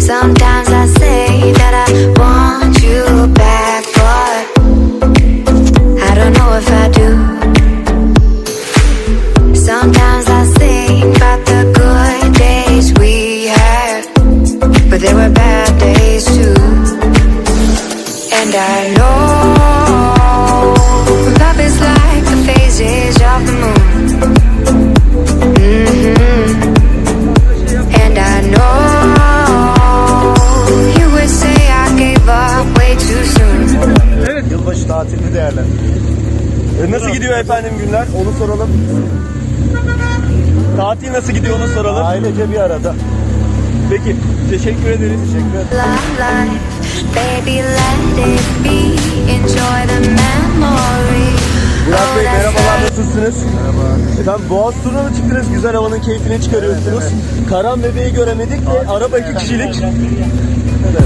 Sometimes I say that I want you back, but I don't know if I do. Sometimes I think about the good days we had, but there were bad days too. And I know love is like the phases of the moon. And I know you would say I gave up way too soon. Evet. Yılbaşı tatilini değerlendirelim. Nasıl gidiyor efendim günler? Onu soralım. Tatil nasıl gidiyor onu soralım. Ailece bir arada. Peki, teşekkür ederiz. Teşekkür ederim. Love life, baby, let it be. Enjoy the memory. Murat Bey merhabalar, nasılsınız? Merhaba. Efendim Boğaz turuna mı çıktınız? Güzel havanın keyfini çıkarıyorsunuz. Evet, Karan bebeği göremedik de araba 2 kişilik. Evet.